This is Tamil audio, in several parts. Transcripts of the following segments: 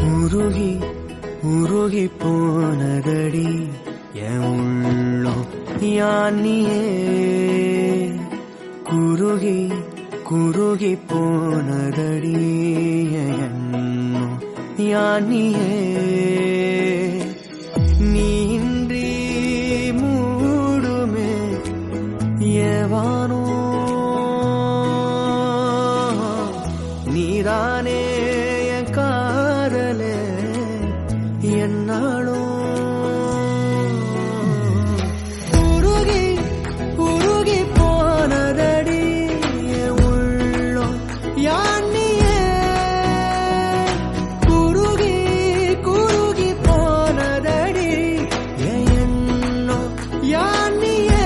உருகி உருகி போனதடி என் உள்ளம் யானியே குருகி குருகி போனதடி எண்ணம் யானியே நீன்றி மூடுமே ஏவானோ நீரானே என் காதலே என்னாலும் உருகி உருகி போனதடி என் உள்ளம் யானியே குருகி குருகி போனதடி என் எண்ணம் யானியே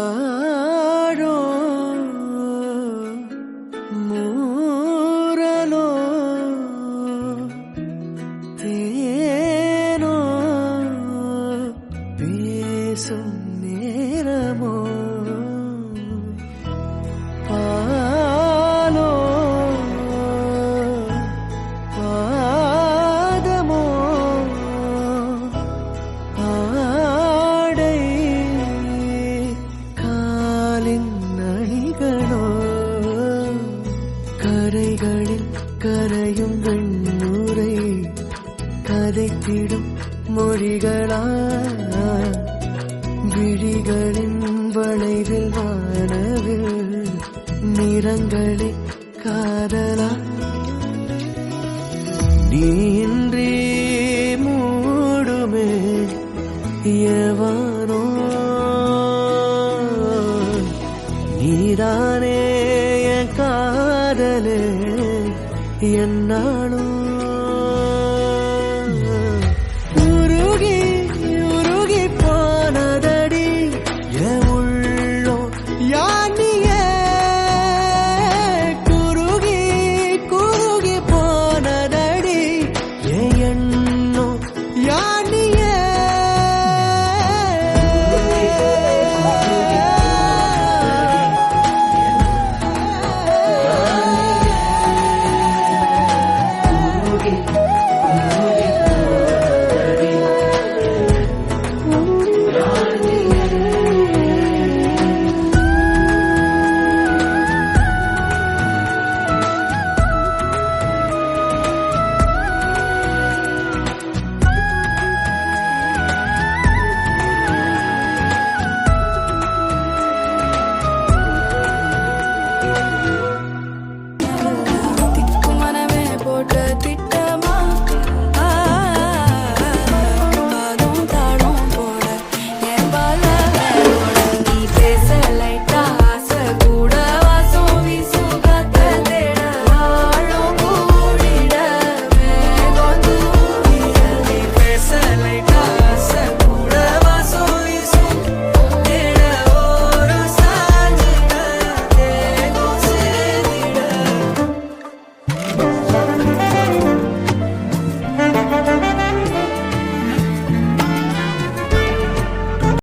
யாரோ மூரலோ தேனோ பேசும் நேரமோ பாலோ பாதமோ ஆடை அணிகளோ கரைகளில் கரையும் வெண்ணூரை கதைத்திடும் மொழிகளா விழிகளின் வளைவில் வானவில் நிறங்களே காதலா நீன்றி மூடுமே எவனோ நீதானே என் காதலே என்னாலும்